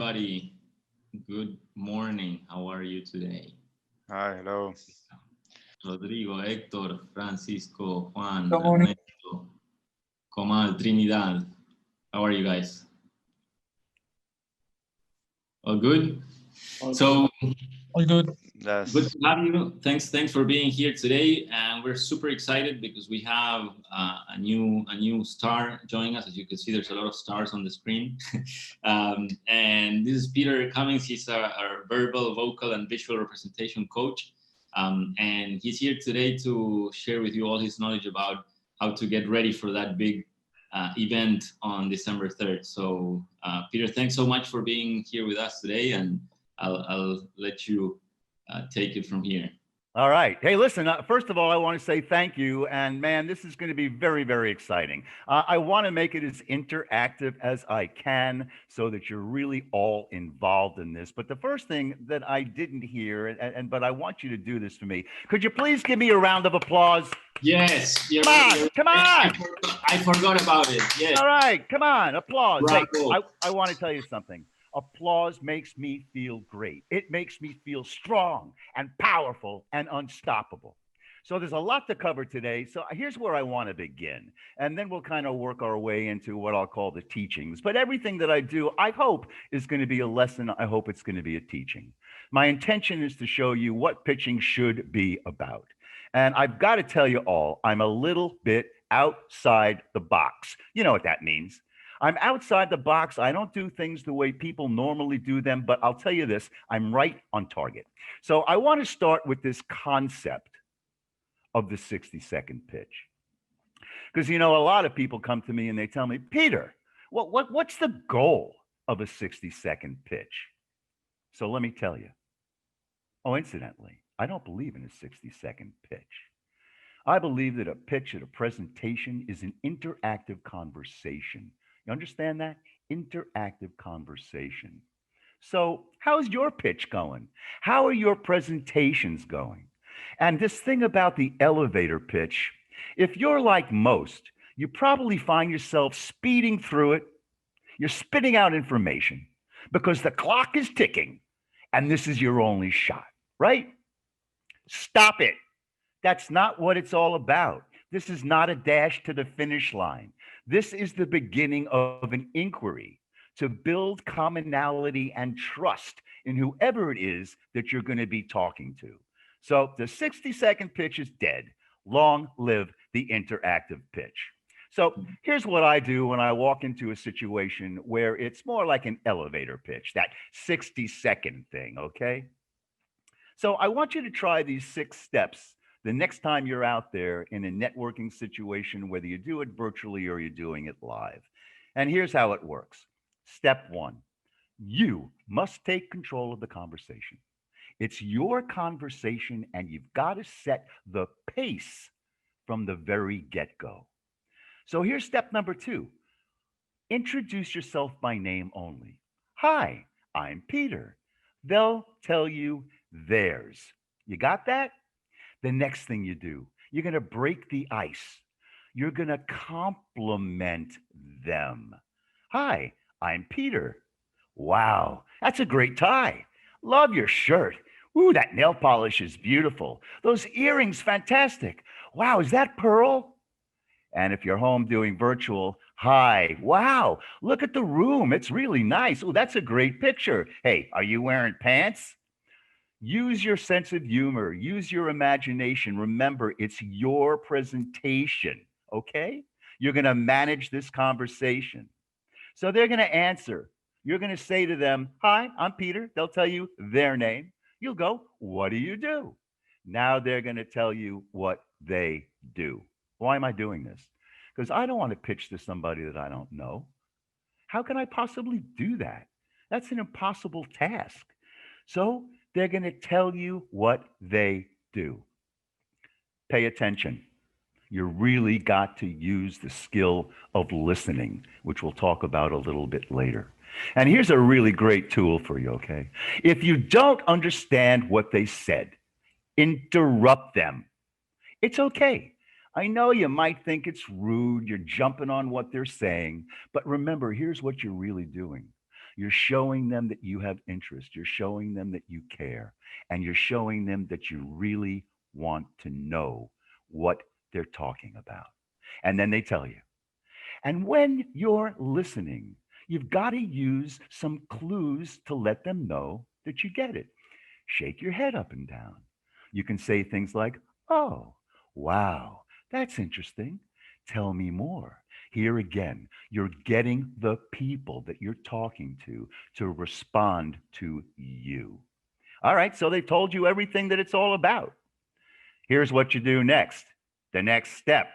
everybody. Good morning. How are you today? Hi, hello. Rodrigo, Héctor, Francisco, Juan, Good morning. Ernesto, Comal, Trinidad. How are you guys? All good? So All good. good Yes. to have you. Thanks for being here today, and we're super excited because we have a new star joining us. As you can see, there's a lot of stars on the screen, and this is Peter Cummings. He's our verbal, vocal, and visual representation coach, and he's here today to share with you all his knowledge about how to get ready for that big event on December 3rd. So, Peter, thanks so much for being here with us today, and I'll let you take it from here. All right. Hey, listen, first of all, I want to say thank you. And man, this is going to be very, very exciting. I want to make it as interactive as I can so that you're really all involved in this. But the first thing that I didn't hear, but I want you to do this for me. Could you please give me a round of applause? Yes. Come on. I forgot about it. Yes. All right. Come on. Applause. Hey, Bravo. I want to tell you something. Applause makes me feel great. It makes me feel strong and powerful and unstoppable. So there's a lot to cover today. So here's where I want to begin. And then we'll kind of work our way into what I'll call the teachings. But everything that I do, I hope, is going to be a lesson. I hope it's going to be a teaching. My intention is to show you what pitching should be about. And I've got to tell you all, I'm a little bit outside the box. You know what that means. I'm outside the box. I don't do things the way people normally do them, but I'll tell you this, I'm right on target. So I want to start with this concept of the 60-second pitch. Because, you know, a lot of people come to me and they tell me, Peter, what's the goal of a 60-second pitch? So let me tell you. Oh, incidentally, I don't believe in a 60-second pitch. I believe that a pitch at a presentation is an interactive conversation. You understand that? Interactive conversation. So how's your pitch going? How are your presentations going? And this thing about the elevator pitch, if you're like most, you probably find yourself speeding through it. You're spitting out information because the clock is ticking and this is your only shot, right? Stop it. That's not what it's all about. This is not a dash to the finish line. This is the beginning of an inquiry to build commonality and trust in whoever it is that you're going to be talking to. So the 60-second pitch is dead. Long live the interactive pitch. So here's what I do when I walk into a situation where it's more like an elevator pitch, that 60-second thing, okay? So I want you to try these 6 steps the next time you're out there in a networking situation, whether you do it virtually or you're doing it live. And here's how it works. Step 1, you must take control of the conversation. It's your conversation and you've got to set the pace from the very get-go. So here's step number 2. Introduce yourself by name only. Hi, I'm Peter. They'll tell you theirs. You got that? The next thing you do, you're going to break the ice. You're going to compliment them. Hi, I'm Peter. Wow, that's a great tie. Love your shirt. Ooh, that nail polish is beautiful. Those earrings, fantastic. Wow, is that pearl? And if you're home doing virtual, hi, wow, look at the room. It's really nice. Oh, that's a great picture. Hey, are you wearing pants? Use your sense of humor, use your imagination. Remember, it's your presentation, okay? You're going to manage this conversation. So they're going to answer. You're going to say to them, hi, I'm Peter. They'll tell you their name. You'll go, what do you do? Now they're going to tell you what they do. Why am I doing this? Because I don't want to pitch to somebody that I don't know. How can I possibly do that? That's an impossible task. So they're going to tell you what they do. Pay attention. You really got to use the skill of listening, which we'll talk about a little bit later. And here's a really great tool for you, okay? If you don't understand what they said, interrupt them. It's okay. I know you might think it's rude, you're jumping on what they're saying, but remember, here's what you're really doing. You're showing them that you have interest. You're showing them that you care. And you're showing them that you really want to know what they're talking about. And then they tell you. And when you're listening, you've got to use some clues to let them know that you get it. Shake your head up and down. You can say things like, oh, wow, that's interesting. Tell me more. Here again, you're getting the people that you're talking to respond to you. All right, so they've told you everything that it's all about. Here's what you do next. The next step.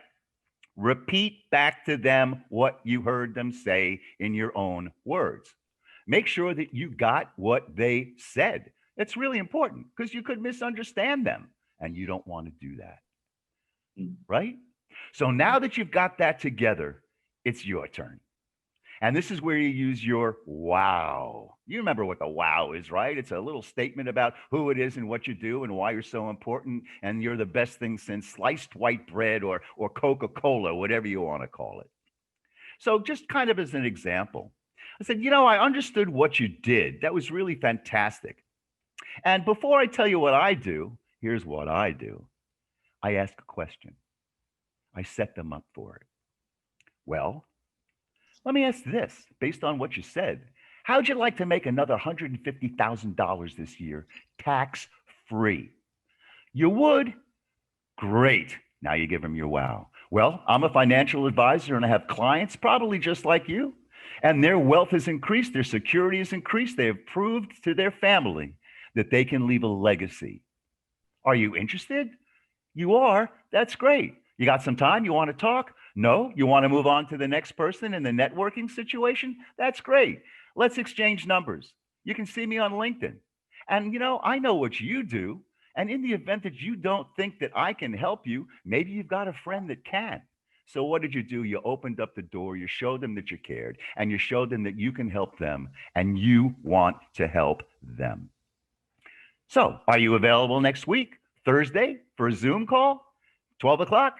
Repeat back to them what you heard them say in your own words. Make sure that you got what they said. It's really important because you could misunderstand them and you don't want to do that. Right? So now that you've got that together, it's your turn. And this is where you use your wow. You remember what the wow is, right? It's a little statement about who it is and what you do and why you're so important. And you're the best thing since sliced white bread or Coca-Cola, whatever you want to call it. So just kind of as an example, I said, I understood what you did. That was really fantastic. And before I tell you what I do, here's what I do. I ask a question. I set them up for it. Well, let me ask this, based on what you said. How'd you like to make another $150,000 this year, tax-free? You would? Great. Now you give them your wow. Well, I'm a financial advisor and I have clients probably just like you, and their wealth has increased, their security has increased. They have proved to their family that they can leave a legacy. Are you interested? You are? That's great. You got some time? You want to talk? No? You want to move on to the next person in the networking situation? That's great. Let's exchange numbers. You can see me on LinkedIn. And, I know what you do. And in the event that you don't think that I can help you, maybe you've got a friend that can. So what did you do? You opened up the door. You showed them that you cared. And you showed them that you can help them. And you want to help them. So are you available next week, Thursday, for a Zoom call? 12 o'clock?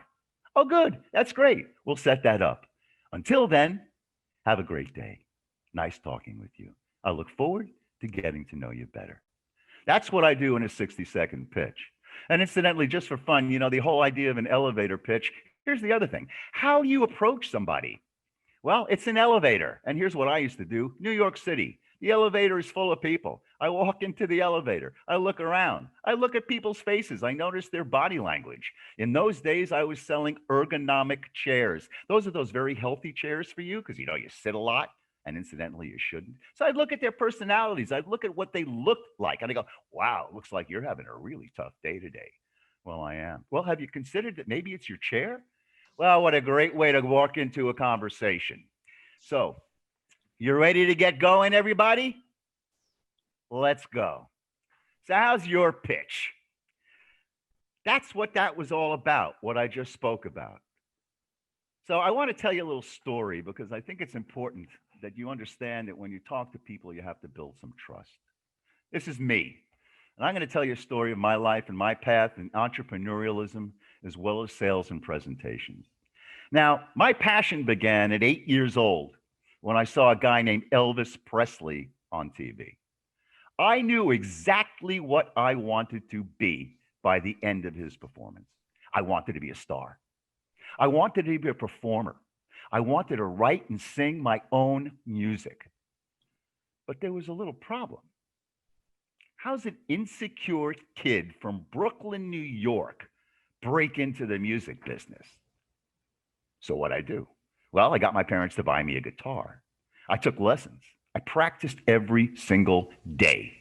Oh, good. That's great. We'll set that up. Until then, have a great day. Nice talking with you. I look forward to getting to know you better. That's what I do in a 60-second pitch. And incidentally, just for fun, the whole idea of an elevator pitch, here's the other thing. How you approach somebody. Well, it's an elevator. And here's what I used to do. New York City. The elevator is full of people. I walk into the elevator. I look around. I look at people's faces. I notice their body language. In those days, I was selling ergonomic chairs. Those are those very healthy chairs for you because, you sit a lot. And incidentally, you shouldn't. So I'd look at their personalities. I'd look at what they looked like. And I go, wow, looks like you're having a really tough day today. Well, I am. Well, have you considered that maybe it's your chair? Well, what a great way to walk into a conversation. So, you ready to get going, everybody? Let's go. So how's your pitch? That's what that was all about, what I just spoke about. So I want to tell you a little story because I think it's important that you understand that when you talk to people, you have to build some trust. This is me. And I'm going to tell you a story of my life and my path in entrepreneurialism, as well as sales and presentations. Now, my passion began at 8 years old when I saw a guy named Elvis Presley on TV. I knew exactly what I wanted to be by the end of his performance. I wanted to be a star. I wanted to be a performer. I wanted to write and sing my own music. But there was a little problem. How's an insecure kid from Brooklyn, New York, break into the music business? So what'd I do? Well, I got my parents to buy me a guitar. I took lessons. I practiced every single day,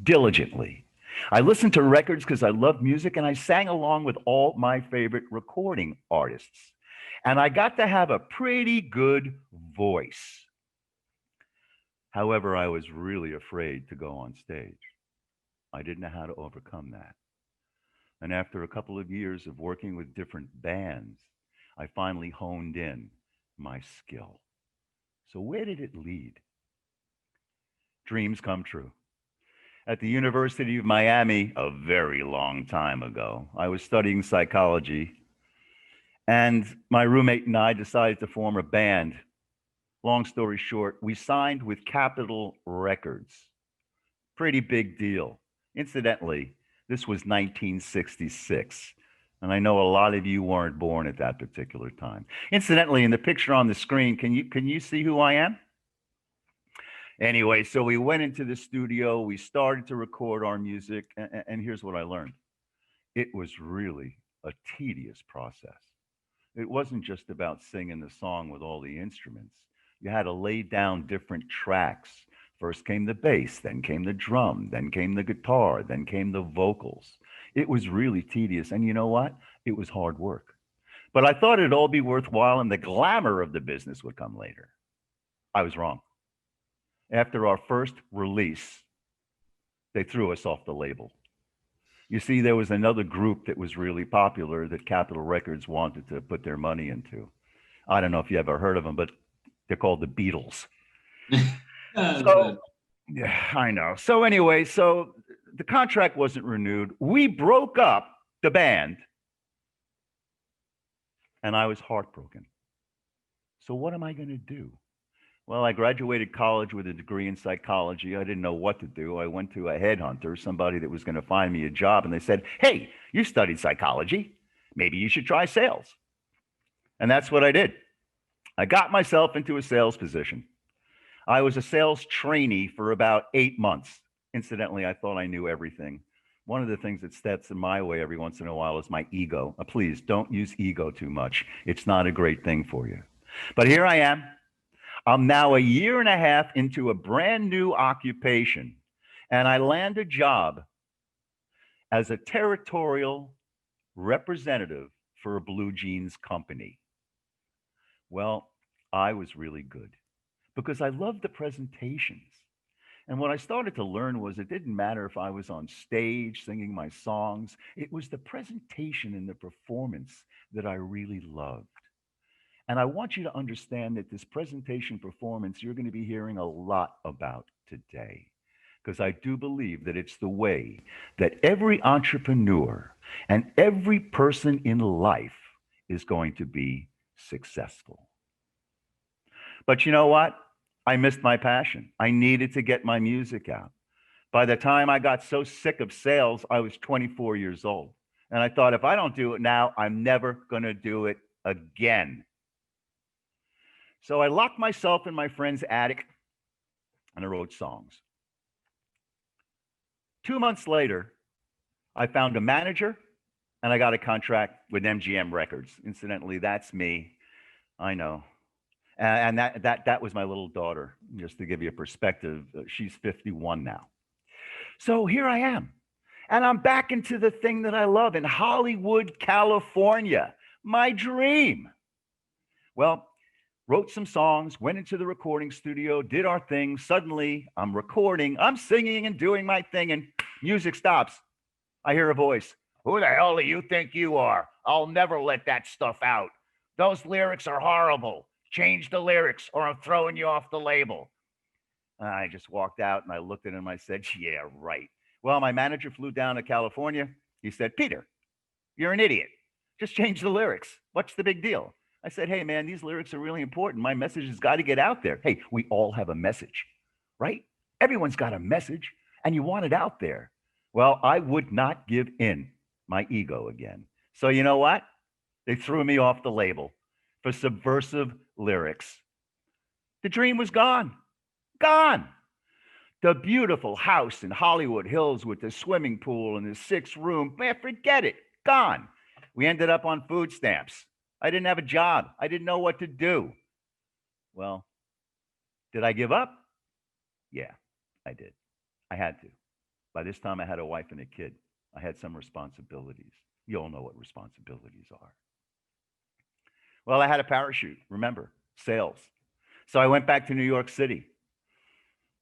diligently. I listened to records because I loved music, and I sang along with all my favorite recording artists. And I got to have a pretty good voice. However, I was really afraid to go on stage. I didn't know how to overcome that. And after a couple of years of working with different bands, I finally honed in my skill. So where did it lead? Dreams come true. At the University of Miami, a very long time ago, I was studying psychology, and my roommate and I decided to form a band. Long story short, we signed with Capitol Records. Pretty big deal. Incidentally, this was 1966. And I know a lot of you weren't born at that particular time. Incidentally, in the picture on the screen, can you see who I am? Anyway, so we went into the studio, we started to record our music, and here's what I learned. It was really a tedious process. It wasn't just about singing the song with all the instruments. You had to lay down different tracks. First came the bass, then came the drum, then came the guitar, then came the vocals. It was really tedious. And you know what? It was hard work. But I thought it'd all be worthwhile and the glamour of the business would come later. I was wrong. After our first release, they threw us off the label. You see, there was another group that was really popular that Capitol Records wanted to put their money into. I don't know if you ever heard of them, but they're called the Beatles. So, yeah, I know. So anyway, so the contract wasn't renewed. We broke up the band, and I was heartbroken. So what am I going to do? Well, I graduated college with a degree in psychology. I didn't know what to do. I went to a headhunter, somebody that was going to find me a job, and they said, "Hey, you studied psychology. Maybe you should try sales." And that's what I did. I got myself into a sales position. I was a sales trainee for about 8 months. Incidentally, I thought I knew everything. One of the things that steps in my way every once in a while is my ego. Please don't use ego too much. It's not a great thing for you. But here I am. I'm now a year and a half into a brand new occupation, and I land a job as a territorial representative for a blue jeans company. Well, I was really good because I loved the presentations. And what I started to learn was it didn't matter if I was on stage singing my songs, it was the presentation and the performance that I really loved. And I want you to understand that this presentation performance you're going to be hearing a lot about today, because I do believe that it's the way that every entrepreneur and every person in life is going to be successful. But you know what? I missed my passion. I needed to get my music out. By the time I got so sick of sales, I was 24 years old. And I thought, if I don't do it now, I'm never going to do it again. So I locked myself in my friend's attic and I wrote songs. 2 months later, I found a manager and I got a contract with MGM Records. Incidentally, that's me. I know. And that was my little daughter, just to give you a perspective. She's 51 now. So here I am. And I'm back into the thing that I love in Hollywood, California. My dream. Well, wrote some songs, went into the recording studio, did our thing. Suddenly, I'm recording, I'm singing and doing my thing, and music stops. I hear a voice. "Who the hell do you think you are? I'll never let that stuff out. Those lyrics are horrible. Change the lyrics or I'm throwing you off the label." I just walked out and I looked at him. I said, "Yeah, right." Well, my manager flew down to California. He said, "Peter, you're an idiot. Just change the lyrics. What's the big deal?" I said, "Hey, man, these lyrics are really important. My message has got to get out there." Hey, we all have a message, right? Everyone's got a message and you want it out there. Well, I would not give in. My ego again. So you know what? They threw me off the label for subversive lyrics. The dream was gone. Gone. The beautiful house in Hollywood Hills with the swimming pool and the 6-room, man, forget it. Gone. We ended up on food stamps. I didn't have a job. I didn't know what to do. Well, did I give up? Yeah, I did. I had to. By this time, I had a wife and a kid. I had some responsibilities. You all know what responsibilities are. Well, I had a parachute. Remember, sales. So I went back to New York City.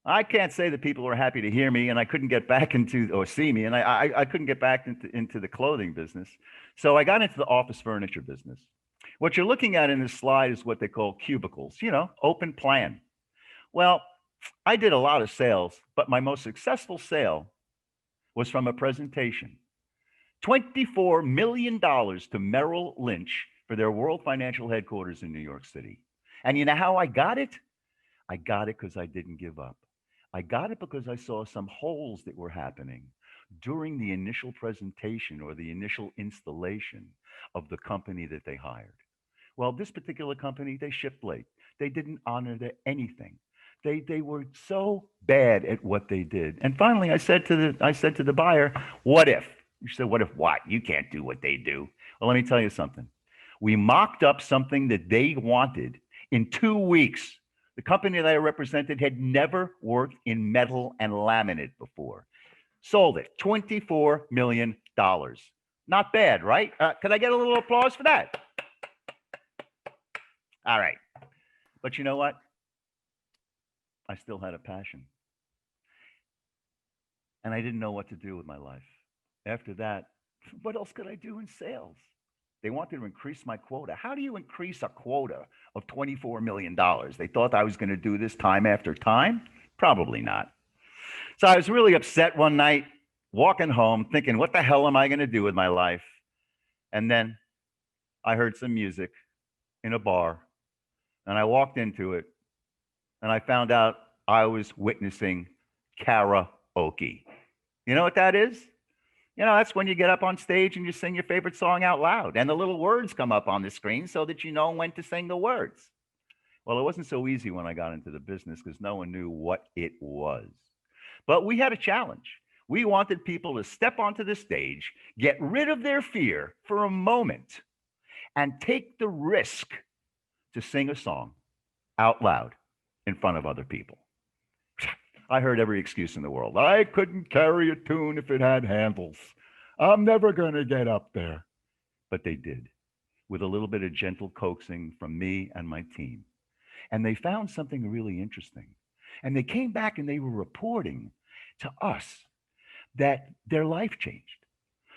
I can't say that people were happy to hear me, and I couldn't get back into or see me, and I couldn't get back into the clothing business. So I got into the office furniture business. What you're looking at in this slide is what they call cubicles, open plan. Well, I did a lot of sales, but my most successful sale was from a presentation. $24 million to Merrill Lynch for their world financial headquarters in New York City. And you know how I got it? I got it because I didn't give up. I got it because I saw some holes that were happening during the initial presentation or the initial installation of the company that they hired. Well, this particular company, they shipped late. They didn't honor anything. They were so bad at what they did. And finally, I said to the buyer, "What if?" You said, "What if what? You can't do what they do." Well, let me tell you something. We mocked up something that they wanted in 2 weeks. The company that I represented had never worked in metal and laminate before. Sold it, $24 million. Not bad, right? Could I get a little applause for that? All right. But you know what? I still had a passion. And I didn't know what to do with my life. After that, what else could I do in sales? They wanted to increase my quota. How do you increase a quota of $24 million? They thought I was going to do this time after time? Probably not. So I was really upset one night, walking home, thinking, what the hell am I going to do with my life? And then I heard some music in a bar, and I walked into it, and I found out I was witnessing karaoke. You know what that is? That's when you get up on stage and you sing your favorite song out loud, and the little words come up on the screen so that you know when to sing the words. Well, it wasn't so easy when I got into the business because no one knew what it was. But we had a challenge. We wanted people to step onto the stage, get rid of their fear for a moment, and take the risk to sing a song out loud in front of other people. I heard every excuse in the world. I couldn't carry a tune if it had handles. I'm never going to get up there. But they did, with a little bit of gentle coaxing from me and my team. And they found something really interesting. And they came back and they were reporting to us that their life changed,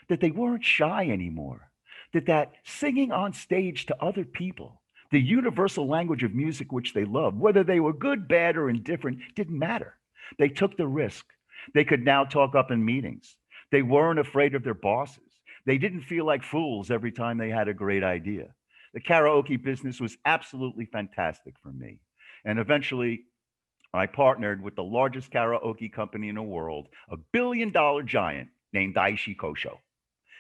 that they weren't shy anymore, that singing on stage to other people, the universal language of music which they loved, whether they were good, bad, or indifferent, didn't matter. They took the risk. They could now talk up in meetings. They weren't afraid of their bosses. They didn't feel like fools every time they had a great idea. The karaoke business was absolutely fantastic for me. And eventually, I partnered with the largest karaoke company in the world, a billion-dollar giant named Daiichi Kosho.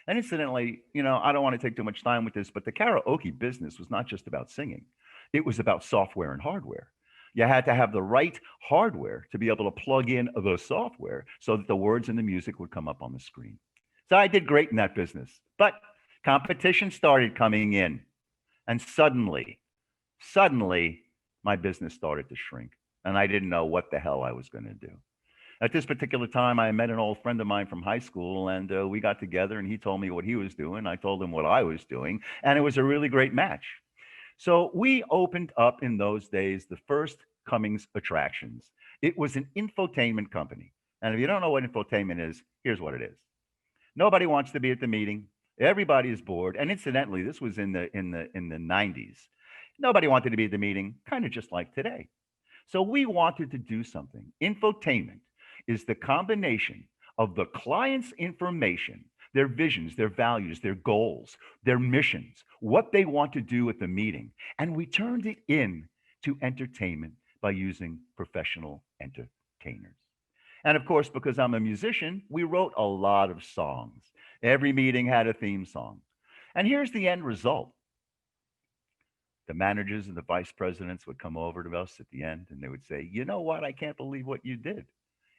And incidentally, I don't want to take too much time with this, but the karaoke business was not just about singing. It was about software and hardware. You had to have the right hardware to be able to plug in the software so that the words and the music would come up on the screen. So I did great in that business. But competition started coming in. And suddenly, my business started to shrink. And I didn't know what the hell I was going to do. At this particular time, I met an old friend of mine from high school, and we got together, and he told me what he was doing. I told him what I was doing, and it was a really great match. So we opened up in those days the first Cummings Attractions. It was an infotainment company. And if you don't know what infotainment is, here's what it is. Nobody wants to be at the meeting. Everybody is bored. And incidentally, this was in the 90s. Nobody wanted to be at the meeting, kind of just like today. So we wanted to do something. Infotainment is the combination of the client's information, their visions, their values, their goals, their missions, what they want to do at the meeting. And we turned it into entertainment by using professional entertainers. And of course, because I'm a musician, we wrote a lot of songs. Every meeting had a theme song. And here's the end result. The managers and the vice presidents would come over to us at the end and they would say, "You know what? I can't believe what you did."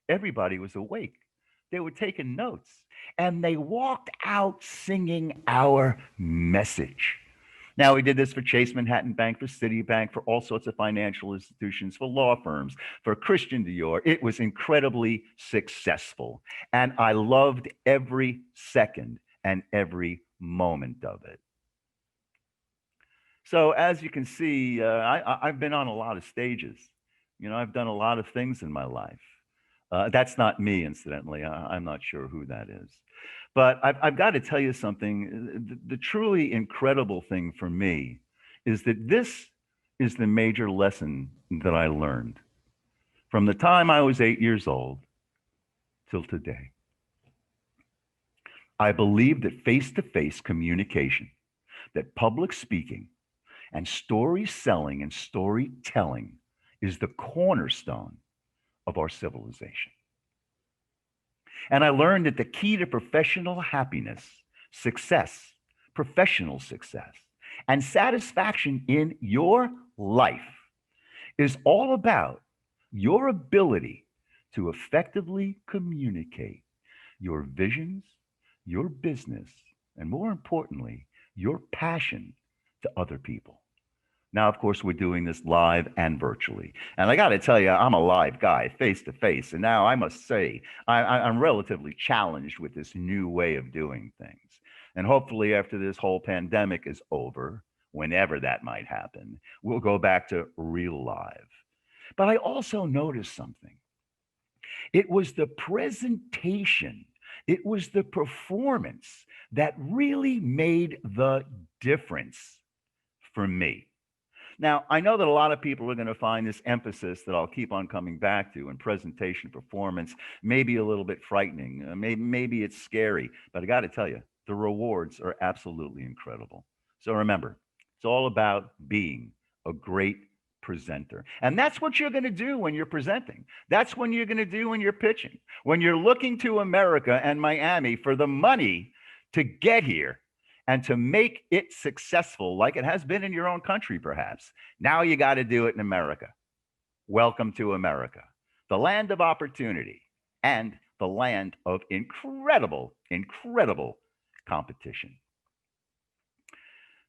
Everybody was awake. They were taking notes and they walked out singing our message. Now, we did this for Chase Manhattan Bank, for Citibank, for all sorts of financial institutions, for law firms, for Christian Dior. It was incredibly successful. And I loved every second and every moment of it. So as you can see, I've been on a lot of stages. I've done a lot of things in my life. That's not me, incidentally. I'm not sure who that is. But I've got to tell you something. The truly incredible thing for me is that this is the major lesson that I learned from the time I was 8 years old till today. I believe that face-to-face communication, that public speaking and story selling and storytelling is the cornerstone of our civilization. And I learned that the key to professional happiness, success, professional success, and satisfaction in your life is all about your ability to effectively communicate your visions, your business, and more importantly, your passion to other people. Now, of course, we're doing this live and virtually. And I got to tell you, I'm a live guy, face to face. And now I must say, I'm relatively challenged with this new way of doing things. And hopefully, after this whole pandemic is over, whenever that might happen, we'll go back to real live. But I also noticed something. It was the presentation, it was the performance that really made the difference for me. Now, I know that a lot of people are going to find this emphasis that I'll keep on coming back to in presentation performance maybe a little bit frightening. Maybe it's scary, but I got to tell you, the rewards are absolutely incredible. So remember, it's all about being a great presenter. And that's what you're going to do when you're presenting. That's when you're going to do when you're pitching. When you're looking to America and Miami for the money to get here and to make it successful like it has been in your own country, perhaps. Now you got to do it in America. Welcome to America, the land of opportunity and the land of incredible, incredible competition.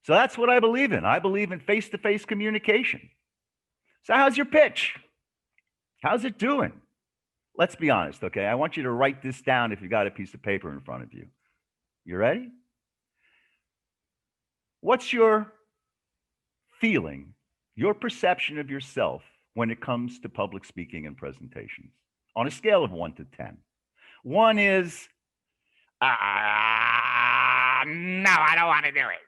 So that's what I believe in. I believe in face-to-face communication. So how's your pitch? How's it doing? Let's be honest, okay? I want you to write this down if you got a piece of paper in front of you. You ready? What's your feeling, your perception of yourself when it comes to public speaking and presentations on a scale of 1 to 10? 1 is, no, I don't want to do it.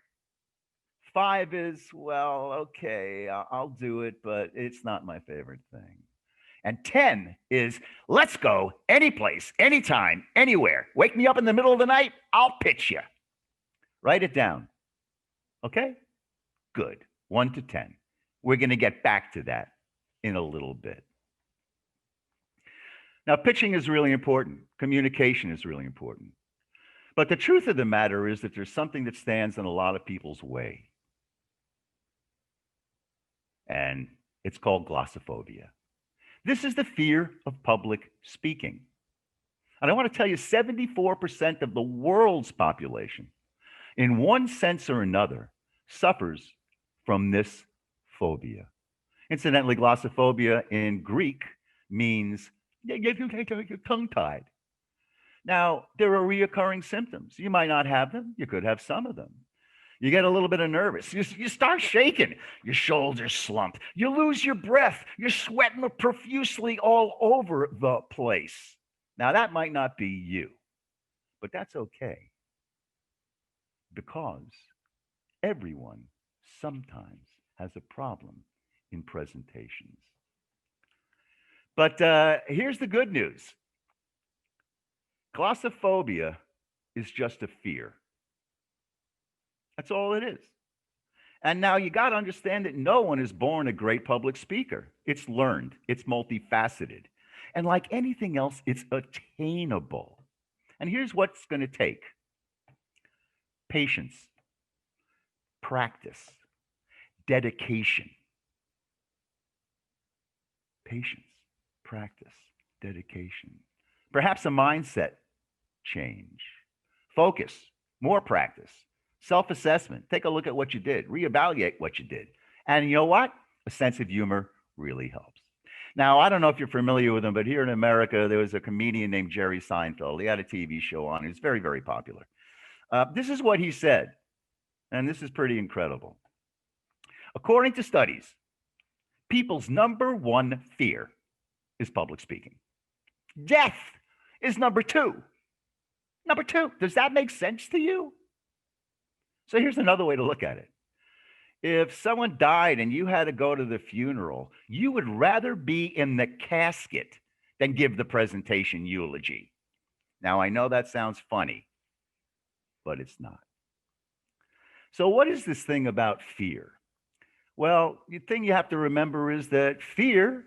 5 is, well, okay, I'll do it, but it's not my favorite thing. And 10 is, let's go any place, anytime, anywhere. Wake me up in the middle of the night, I'll pitch you. Write it down. Okay? Good. 1 to 10. We're going to get back to that in a little bit. Now, pitching is really important. Communication is really important. But the truth of the matter is that there's something that stands in a lot of people's way. And it's called glossophobia. This is the fear of public speaking. And I want to tell you, 74% of the world's population, in one sense or another, suffers from this phobia. Incidentally, glossophobia in Greek means you're tongue-tied. Now, there are reoccurring symptoms. You might not have them. You could have some of them. You get a little bit of nervous. You start shaking. Your shoulders slump. You lose your breath. You're sweating profusely all over the place. Now, that might not be you, but that's okay, because everyone sometimes has a problem in presentations. But here's the good news. Glossophobia is just a fear. That's all it is. And now you got to understand that no one is born a great public speaker. It's learned, it's multifaceted. And like anything else, it's attainable. And here's what's going to take: patience, practice, dedication. Patience, practice, dedication. Perhaps a mindset change. Focus, more practice. Self-assessment. Take a look at what you did. Reevaluate what you did. And you know what? A sense of humor really helps. Now, I don't know if you're familiar with him, but here in America, there was a comedian named Jerry Seinfeld. He had a TV show on. He was very, very popular. This is what he said, and this is pretty incredible. According to studies, people's number one fear is public speaking. Death is number 2. Number 2. Does that make sense to you? So here's another way to look at it. If someone died and you had to go to the funeral, you would rather be in the casket than give the presentation eulogy. Now, I know that sounds funny, but it's not. So what is this thing about fear? Well, the thing you have to remember is that fear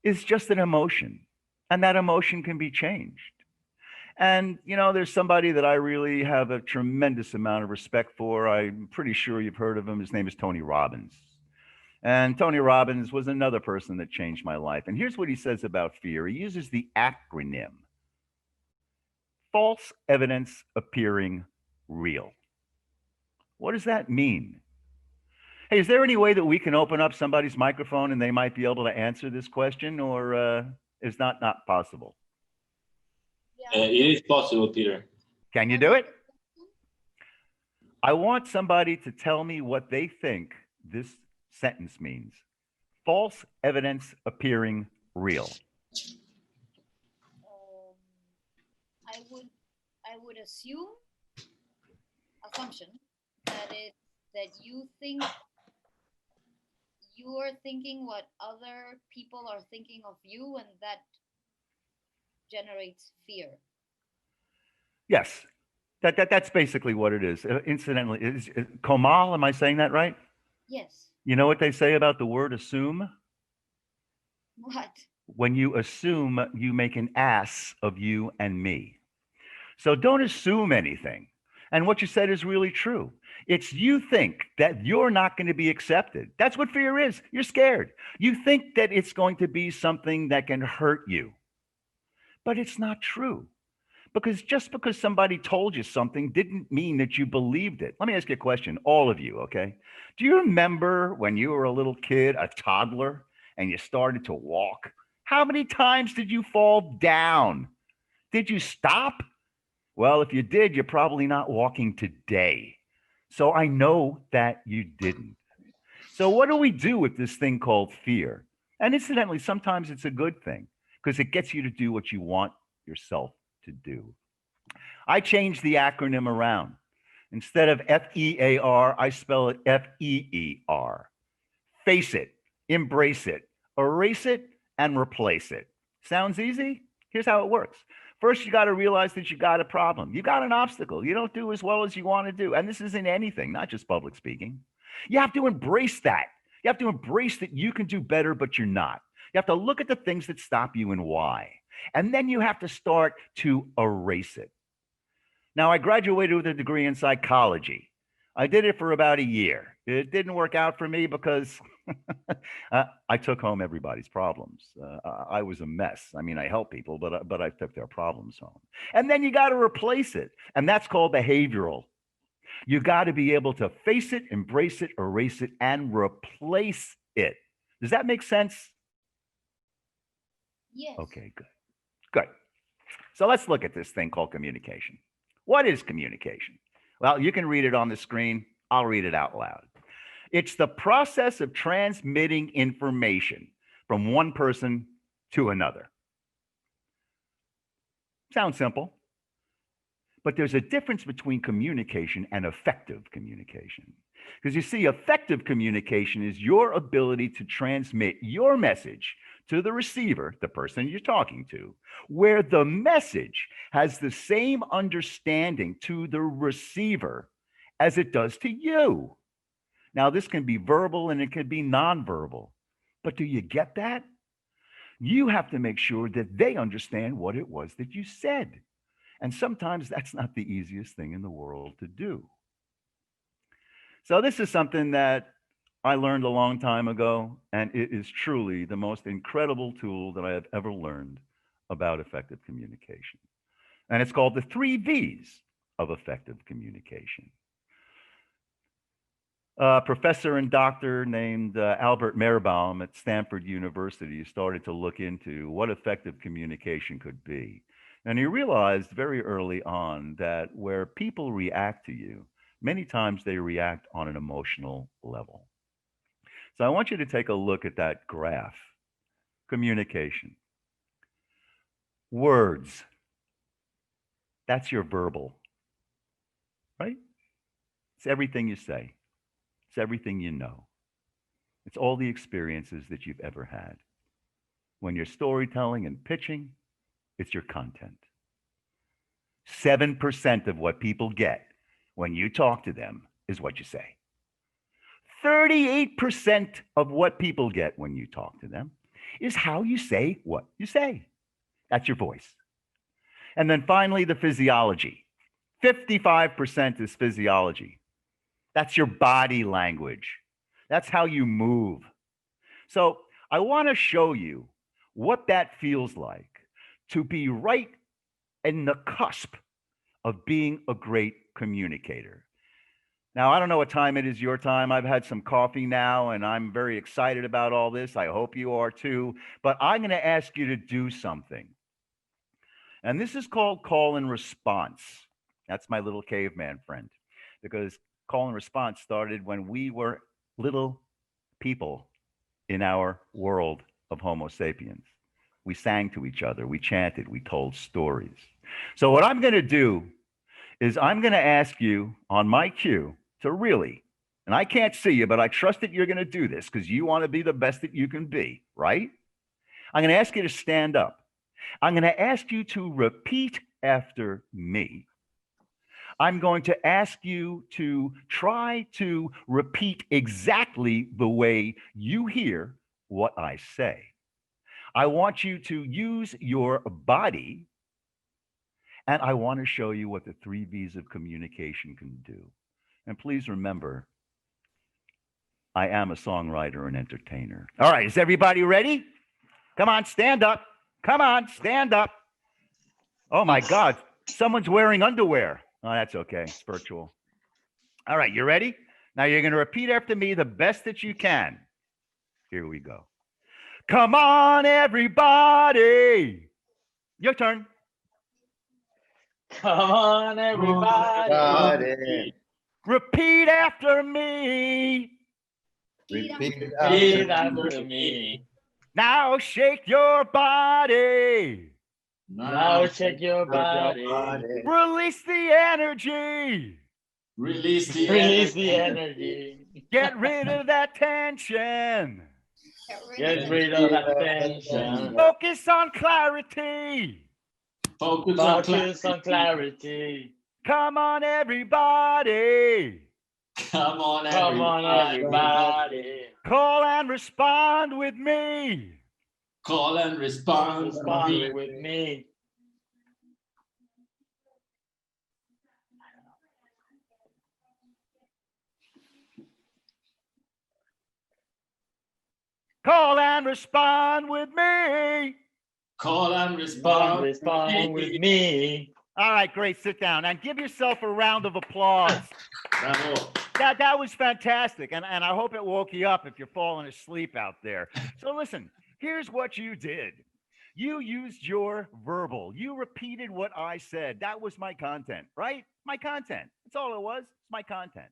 is just an emotion, and that emotion can be changed. And, there's somebody that I really have a tremendous amount of respect for. I'm pretty sure you've heard of him. His name is Tony Robbins. And Tony Robbins was another person that changed my life. And here's what he says about fear. He uses the acronym false evidence appearing real. What does that mean? Hey, is there any way that we can open up somebody's microphone and they might be able to answer this question, or is not possible? It is possible, Peter. Can you do it? I want somebody to tell me what they think this sentence means. False evidence appearing real. I would assumption that you think you are thinking what other people are thinking of you, and that generates fear. Yes, that's basically what it is. Incidentally, is Komal, am I saying that right? Yes. You know what they say about the word assume? What? When you assume, you make an ass of you and me. So don't assume anything. And what you said is really true. It's you think that you're not going to be accepted. That's what fear is. You're scared. You think that it's going to be something that can hurt you. But it's not true. Because just because somebody told you something didn't mean that you believed it. Let me ask you a question, all of you, okay? Do you remember when you were a little kid, a toddler, and you started to walk? How many times did you fall down? Did you stop? Well, if you did, you're probably not walking today. So I know that you didn't. So what do we do with this thing called fear? And incidentally, sometimes it's a good thing because it gets you to do what you want yourself to do. I changed the acronym around. Instead of FEAR, I spell it FEER. Face it, embrace it, erase it, and replace it. Sounds easy? Here's how it works. First, you got to realize that you got a problem. You got an obstacle. You don't do as well as you want to do. And this is in anything, not just public speaking. You have to embrace that. You have to embrace that you can do better, but you're not. You have to look at the things that stop you and why. And then you have to start to erase it. Now, I graduated with a degree in psychology. I did it for about a year. It didn't work out for me because I took home everybody's problems. I was a mess. I mean, I helped people, but I took their problems home. And then you got to replace it. And that's called behavioral. You got to be able to face it, embrace it, erase it, and replace it. Does that make sense? Yes. Okay, good. Good. So let's look at this thing called communication. What is communication? Well, you can read it on the screen. I'll read it out loud. It's the process of transmitting information from one person to another. Sounds simple. But there's a difference between communication and effective communication. Because you see, effective communication is your ability to transmit your message to the receiver, the person you're talking to, where the message has the same understanding to the receiver as it does to you. Now, this can be verbal and it can be nonverbal. But do you get that? You have to make sure that they understand what it was that you said. And sometimes that's not the easiest thing in the world to do. So this is something that I learned a long time ago, and it is truly the most incredible tool that I have ever learned about effective communication. And it's called the 3 V's of effective communication. A professor and doctor named Albert Mehrbaum at Stanford University started to look into what effective communication could be. And he realized very early on that where people react to you, many times they react on an emotional level. So I want you to take a look at that graph. Communication. Words. That's your verbal, right? It's everything you say. It's everything you know. It's all the experiences that you've ever had. When you're storytelling and pitching, it's your content. 7% of what people get when you talk to them is what you say. 38% of what people get when you talk to them is how you say what you say. That's your voice. And then finally, the physiology. 55% is physiology. That's your body language. That's how you move. So I want to show you what that feels like to be right in the cusp of being a great communicator. Now, I don't know what time it is your time. I've had some coffee now, and I'm very excited about all this. I hope you are too. But I'm going to ask you to do something. And this is called call and response. That's my little caveman friend, because call and response started when we were little people in our world of Homo sapiens. We sang to each other, we chanted, we told stories. So what I'm going to do is I'm going to ask you on my cue to really, and I can't see you, but I trust that you're going to do this because you want to be the best that you can be, right? I'm going to ask you to stand up. I'm going to ask you to repeat after me. I'm going to ask you to try to repeat exactly the way you hear what I say. I want you to use your body, and I want to show you what the 3 V's of communication can do. And please remember, I am a songwriter and entertainer. All right, is everybody ready? Come on, stand up. Come on, stand up. Oh my God, someone's wearing underwear. Oh, that's okay, it's virtual. All right, you ready? Now you're going to repeat after me the best that you can. Here we go. Come on, everybody. Your turn. Come on, everybody. Repeat after me. Repeat Repeat after me. Now shake your body. Now shake your body. Release the energy. Release the Release the energy. Get rid of that tension. Get rid of that tension. Focus on clarity. Focus on clarity. Come on, everybody. Come on, Come on, everybody. Call and respond with me. Call and respond. Respond with me. Call and respond with me. Call and respond. Respond with me. All right, great. Sit down and give yourself a round of applause. Bravo. That was fantastic. And I hope it woke you up if you're falling asleep out there. So listen, here's what you did. You used your verbal. You repeated what I said. That was my content, right? My content. That's all it was. It's my content.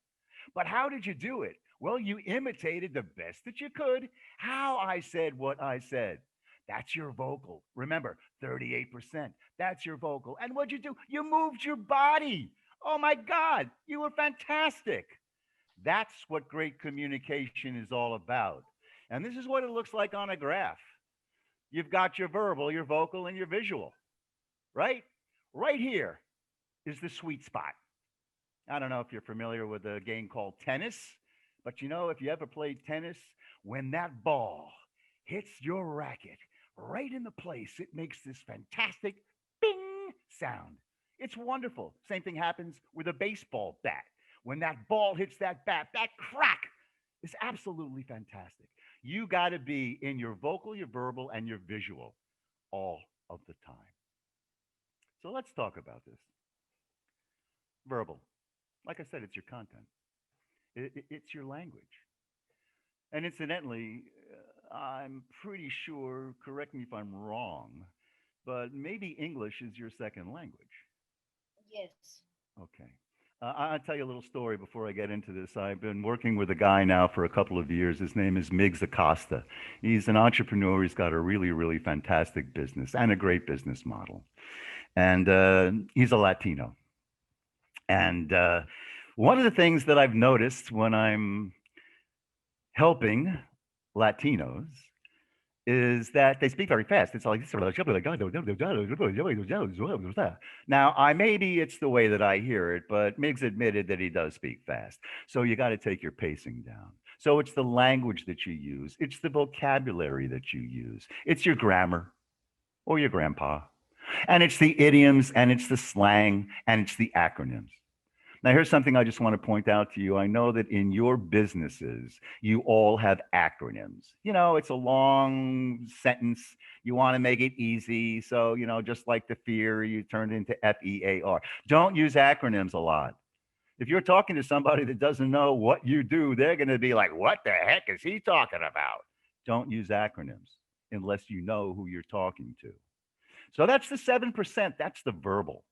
But how did you do it? Well, you imitated the best that you could how I said what I said. That's your vocal. Remember, 38%. That's your vocal. And what'd you do? You moved your body. Oh my God, you were fantastic. That's what great communication is all about. And this is what it looks like on a graph. You've got your verbal, your vocal, and your visual, right? Right here is the sweet spot. I don't know if you're familiar with a game called tennis, but you know, if you ever played tennis, when that ball hits your racket right in the place, it makes this fantastic bing sound. It's wonderful. Same thing happens with a baseball bat. When that ball hits that bat, that crack is absolutely fantastic. You got to be in your vocal, your verbal, and your visual all of the time. So let's talk about this. Verbal. Like I said, it's your content. It's your language. And incidentally, I'm pretty sure, correct me if I'm wrong, but maybe English is your second language. Yes. Okay. I'll tell you a little story before I get into this. I've been working with a guy now for a couple of years. His name is Miggs Acosta. He's an entrepreneur. He's got a really, really fantastic business and a great business model. And he's a Latino. And one of the things that I've noticed when I'm helping Latinos is that they speak very fast. It's like, now, maybe it's the way that I hear it, but Miggs admitted that he does speak fast. So you got to take your pacing down. So it's the language that you use, it's the vocabulary that you use, it's your grammar or your grandpa, and it's the idioms, and it's the slang, and it's the acronyms. Now, here's something I just want to point out to you. I know that in your businesses, you all have acronyms. You know, it's a long sentence. You want to make it easy. So, you know, just like the fear, you turned into FEAR. Don't use acronyms a lot. If you're talking to somebody that doesn't know what you do, they're going to be like, what the heck is he talking about? Don't use acronyms unless you know who you're talking to. So that's the 7%. That's the verbal.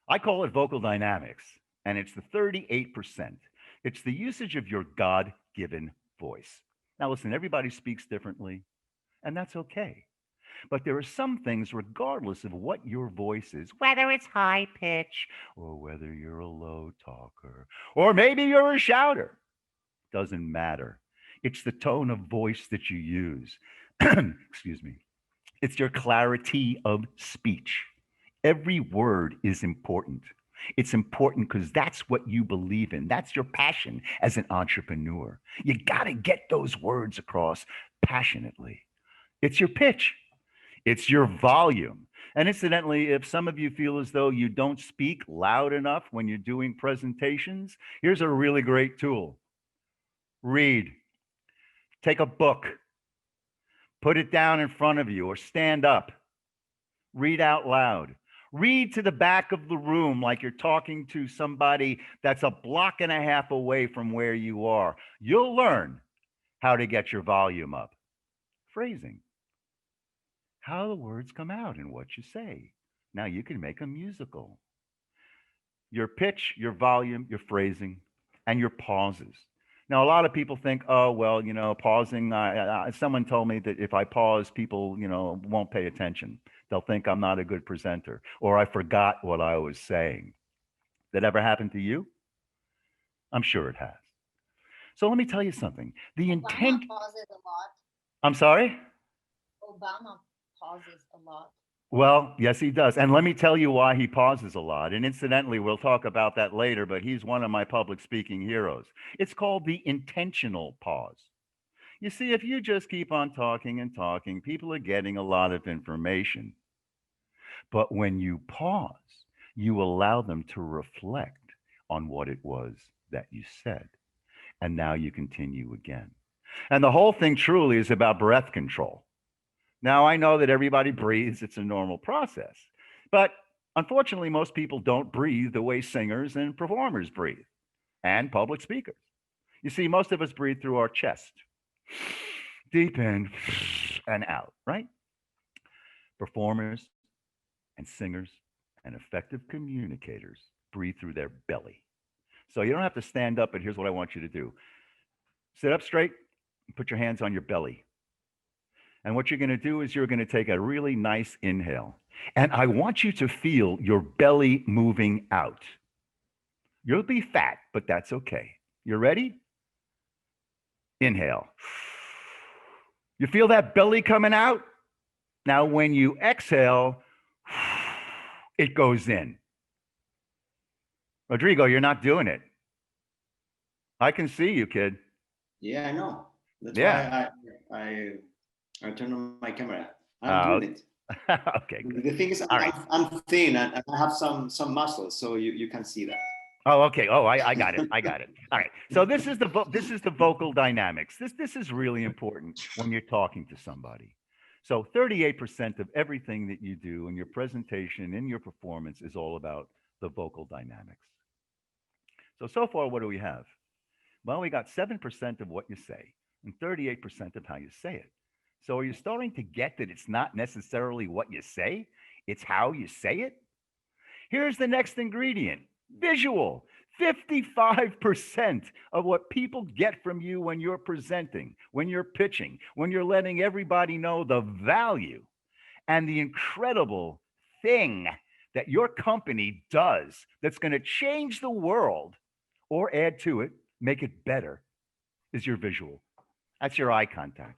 I call it vocal dynamics, and it's the 38%. It's the usage of your God-given voice. Now, listen, everybody speaks differently, and that's okay. But there are some things, regardless of what your voice is, whether it's high pitch or whether you're a low talker, or maybe you're a shouter, doesn't matter. It's the tone of voice that you use. Excuse me. It's your clarity of speech. Every word is important. It's important because that's what you believe in. That's your passion as an entrepreneur. You got to get those words across passionately. It's your pitch. It's your volume. And incidentally, if some of you feel as though you don't speak loud enough when you're doing presentations, here's a really great tool. Read. Take a book. Put it down in front of you or stand up. Read out loud. Read to the back of the room like you're talking to somebody that's a block and a half away from where you are. You'll learn how to get your volume up. Phrasing. How the words come out and what you say. Now you can make them musical. Your pitch, your volume, your phrasing, and your pauses. Now, a lot of people think, oh, well, you know, pausing, someone told me that if I pause, people, you know, won't pay attention. They'll think I'm not a good presenter, or I forgot what I was saying. That ever happened to you? I'm sure it has. So let me tell you something. The intent. Obama pauses a lot. I'm sorry? Obama pauses a lot. Well, yes, he does. And let me tell you why he pauses a lot. And incidentally, we'll talk about that later, but he's one of my public speaking heroes. It's called the intentional pause. You see, if you just keep on talking and talking, people are getting a lot of information. But when you pause, you allow them to reflect on what it was that you said. And now you continue again. And the whole thing truly is about breath control. Now, I know that everybody breathes. It's a normal process. But unfortunately, most people don't breathe the way singers and performers breathe, and public speakers. You see, most of us breathe through our chest, deep in and out, right? Performers and singers and effective communicators breathe through their belly. So you don't have to stand up, but here's what I want you to do. Sit up straight and put your hands on your belly. And what you're going to do is you're going to take a really nice inhale. And I want you to feel your belly moving out. You'll be fat, but that's okay. You ready? Inhale. You feel that belly coming out? Now, when you exhale, it goes in. Rodrigo, you're not doing it. I can see you, kid. Yeah, I know. That's Yeah. why I turn on my camera. I'm doing it. Okay, good. The thing is, I'm thin and I have some muscles, so you can see that. Oh, okay. Oh, I got it. I got it. All right. So this is the vocal dynamics. This is really important when you're talking to somebody. So 38% of everything that you do in your presentation, in your performance, is all about the vocal dynamics. So far, what do we have? Well, we got 7% of what you say and 38% of how you say it. So are you starting to get that it's not necessarily what you say, it's how you say it? Here's the next ingredient, visual. 55% of what people get from you when you're presenting, when you're pitching, when you're letting everybody know the value and the incredible thing that your company does that's going to change the world or add to it, make it better, is your visual. That's your eye contact.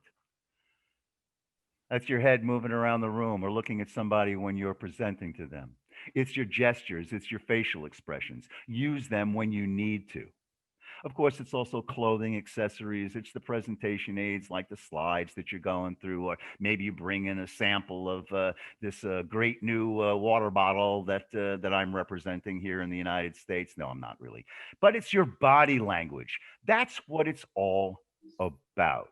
That's your head moving around the room or looking at somebody when you're presenting to them. It's your gestures, it's your facial expressions. Use them when you need to. Of course, it's also clothing, accessories. It's the presentation aids like the slides that you're going through, or maybe you bring in a sample of this great new water bottle that I'm representing here in the United States. No, I'm not really. But it's your body language. That's what it's all about.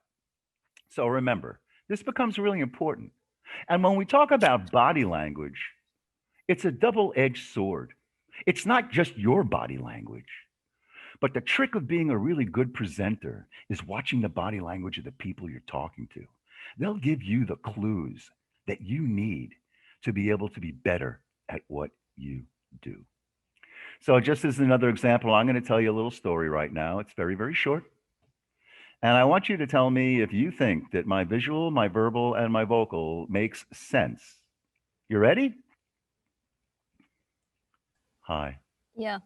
So remember, this becomes really important. And when we talk about body language, it's a double-edged sword. It's not just your body language. But the trick of being a really good presenter is watching the body language of the people you're talking to. They'll give you the clues that you need to be able to be better at what you do. So, just as another example, I'm going to tell you a little story right now. It's very, very short. And I want you to tell me if you think that my visual, my verbal, and my vocal makes sense. You ready? Hi. Yeah.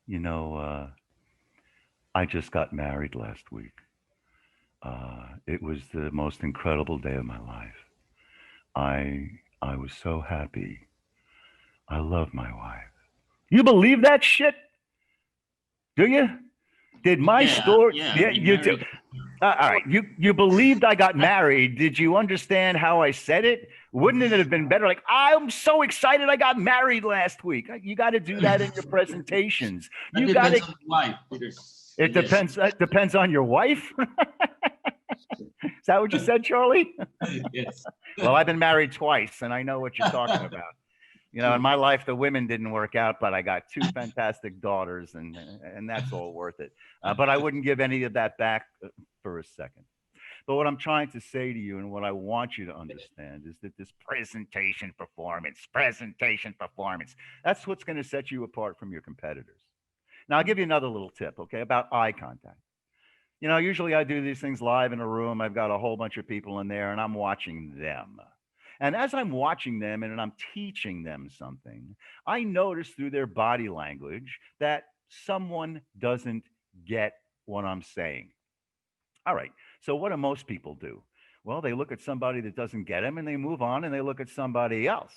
You know, I just got married last week. It was the most incredible day of my life. I was so happy. I love my wife. You believe that shit? Do you? Did my story? Yeah, you do. All right, you believed I got married. Did you understand how I said it? Wouldn't it have been better? Like, I'm so excited I got married last week. You got to do that in your presentations. You got to. It depends. It depends on your wife. Is that what you said, Charlie? Yes. Well, I've been married twice, and I know what you're talking about. You know, in my life, the women didn't work out, but I got two fantastic daughters, and that's all worth it. But I wouldn't give any of that back for a second. But what I'm trying to say to you, and what I want you to understand, is that this presentation performance, that's what's going to set you apart from your competitors. Now, I'll give you another little tip, okay, about eye contact. You know, usually I do these things live in a room. I've got a whole bunch of people in there, and I'm watching them. And as I'm watching them and I'm teaching them something, I notice through their body language that someone doesn't get what I'm saying. All right, so what do most people do? Well, they look at somebody that doesn't get them and they move on and they look at somebody else.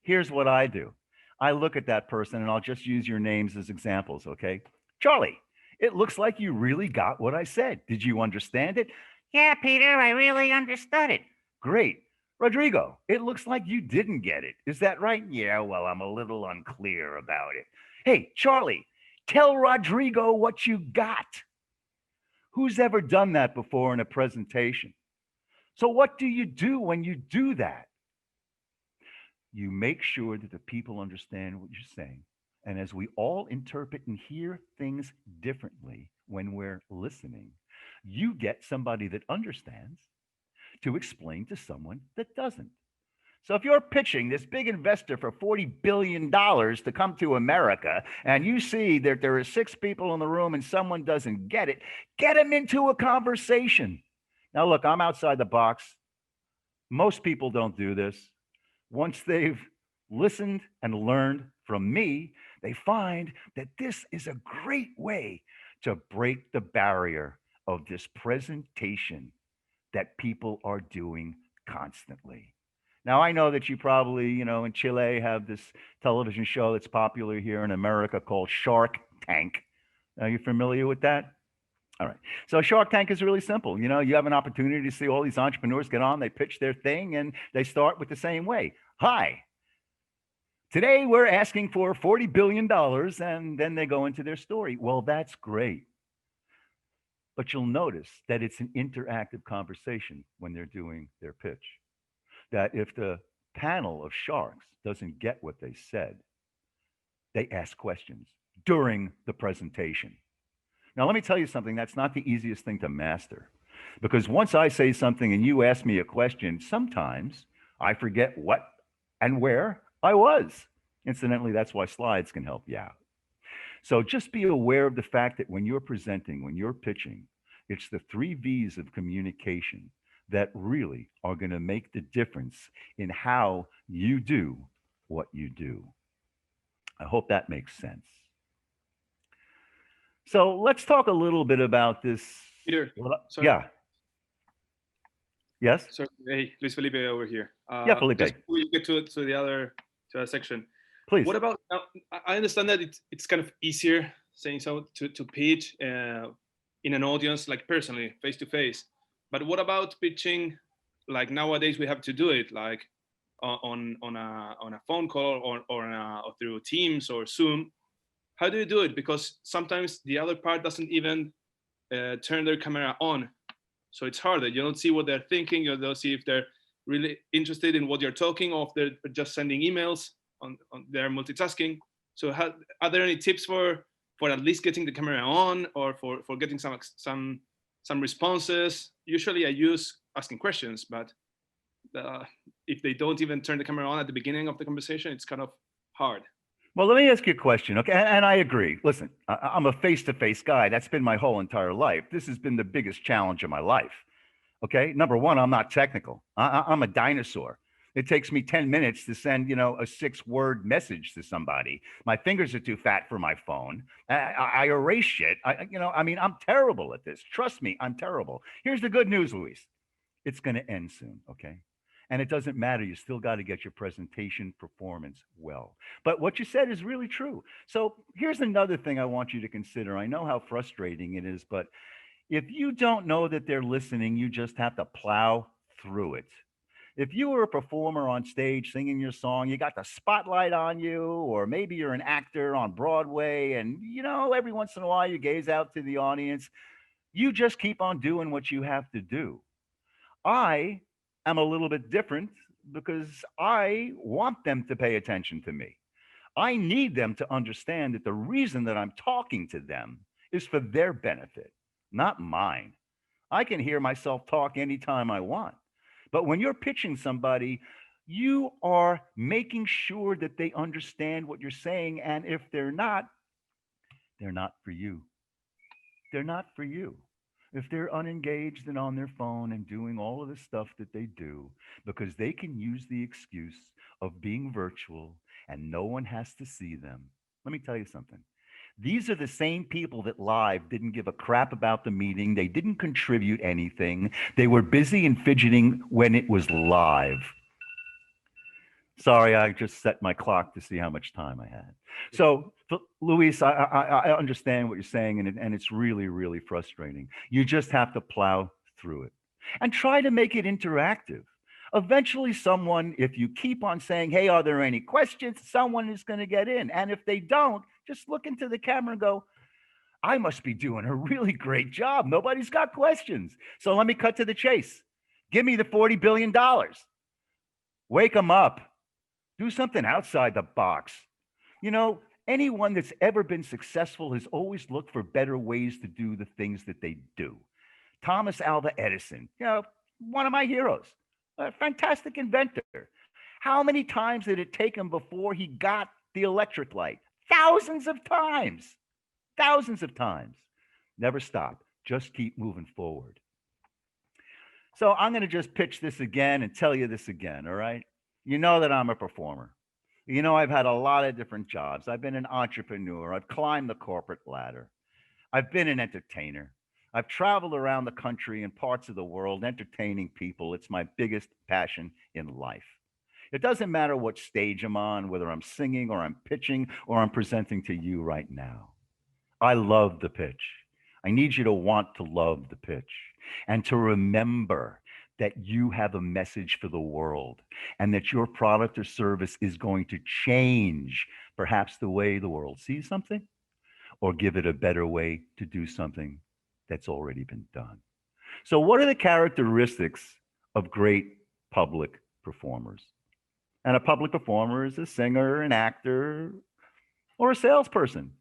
Here's what I do. I look at that person, and I'll just use your names as examples, okay? Charlie, it looks like you really got what I said. Did you understand it? Yeah, Peter, I really understood it. Great. Rodrigo, it looks like you didn't get it. Is that right? Yeah, well, I'm a little unclear about it. Hey, Charlie, tell Rodrigo what you got. Who's ever done that before in a presentation? So what do you do when you do that? You make sure that the people understand what you're saying. And as we all interpret and hear things differently when we're listening, you get somebody that understands to explain to someone that doesn't. So if you're pitching this big investor for $40 billion to come to America, and you see that there are 6 people in the room and someone doesn't get it, get them into a conversation. Now, look, I'm outside the box. Most people don't do this. Once they've listened and learned from me, they find that this is a great way to break the barrier of this presentation that people are doing constantly. Now, I know that you probably, you know, in Chile have this television show that's popular here in America called Shark Tank. Are you familiar with that? All right. So Shark Tank is really simple. You know, you have an opportunity to see all these entrepreneurs get on, they pitch their thing, and they start with the same way. Hi. Today, we're asking for $40 billion, and then they go into their story. Well, that's great. But you'll notice that it's an interactive conversation when they're doing their pitch. That if the panel of sharks doesn't get what they said, they ask questions during the presentation. Now, let me tell you something. That's not the easiest thing to master. Because once I say something and you ask me a question, sometimes I forget what and where I was. Incidentally, that's why slides can help you out. So just be aware of the fact that when you're presenting, when you're pitching, it's the 3 V's of communication that really are going to make the difference in how you do what you do. I hope that makes sense. So let's talk a little bit about this. Peter, sorry. Yeah. Yes. So, hey, Luis Felipe over here. Yeah, Felipe. Just before you get to the other section, Please. what about now? I understand that it's kind of easier saying so to pitch in an audience, like personally, face to face. But what about pitching? Like nowadays, we have to do it like on a phone call or through Teams or Zoom. How do you do it? Because sometimes the other part doesn't even turn their camera on. So it's harder. You don't see what they're thinking. You don't see if they're really interested in what you're talking or if they're just sending emails on their multitasking. So are there any tips for at least getting the camera on or for getting some responses? Usually I use asking questions, but if they don't even turn the camera on at the beginning of the conversation, it's kind of hard. Well, let me ask you a question, okay? And I agree. Listen, I'm a face-to-face guy. That's been my whole entire life. This has been the biggest challenge of my life, okay? Number one, I'm not technical. I'm a dinosaur. It takes me 10 minutes to send, a 6-word message to somebody. My fingers are too fat for my phone. I erase shit. I'm terrible at this. Trust me, I'm terrible. Here's the good news, Luis. It's going to end soon, okay? And it doesn't matter. You still got to get your presentation performance well. But what you said is really true. So here's another thing I want you to consider. I know how frustrating it is, but if you don't know that they're listening, you just have to plow through it. If you were a performer on stage singing your song, you got the spotlight on you, or maybe you're an actor on Broadway, and every once in a while you gaze out to the audience, you just keep on doing what you have to do. I am a little bit different because I want them to pay attention to me. I need them to understand that the reason that I'm talking to them is for their benefit, not mine. I can hear myself talk anytime I want. But when you're pitching somebody, you are making sure that they understand what you're saying. And if they're not for you. They're not for you. If they're unengaged and on their phone and doing all of the stuff that they do because they can use the excuse of being virtual and no one has to see them. Let me tell you something. These are the same people that live didn't give a crap about the meeting. They didn't contribute anything. They were busy and fidgeting when it was live. Sorry, I just set my clock to see how much time I had. So, Luis, I understand what you're saying, and it's really, really frustrating. You just have to plow through it and try to make it interactive. Eventually, someone, if you keep on saying, hey, are there any questions? Someone is going to get in. And if they don't, just look into the camera and go, I must be doing a really great job. Nobody's got questions. So let me cut to the chase. Give me the $40 billion. Wake them up. Do something outside the box. Anyone that's ever been successful has always looked for better ways to do the things that they do. Thomas Alva Edison, one of my heroes, a fantastic inventor. How many times did it take him before he got the electric light? Thousands of times. Thousands of times. Never stop. Just keep moving forward. So I'm going to just pitch this again and tell you this again, all right? You know that I'm a performer. I've had a lot of different jobs. I've been an entrepreneur. I've climbed the corporate ladder. I've been an entertainer. I've traveled around the country and parts of the world entertaining people. It's my biggest passion in life. It doesn't matter what stage I'm on, whether I'm singing or I'm pitching or I'm presenting to you right now. I love the pitch. I need you to want to love the pitch and to remember that you have a message for the world and that your product or service is going to change perhaps the way the world sees something or give it a better way to do something that's already been done. So what are the characteristics of great public performers? And a public performer is a singer, an actor, or a salesperson.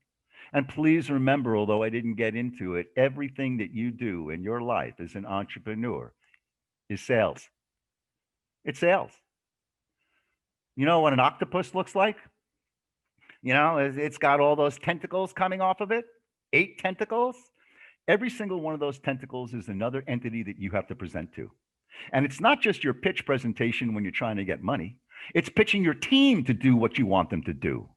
And please remember, although I didn't get into it, everything that you do in your life as an entrepreneur is sales. It's sales. You know what an octopus looks like? It's got all those tentacles coming off of it, 8 tentacles. Every single one of those tentacles is another entity that you have to present to. And it's not just your pitch presentation when you're trying to get money. It's pitching your team to do what you want them to do.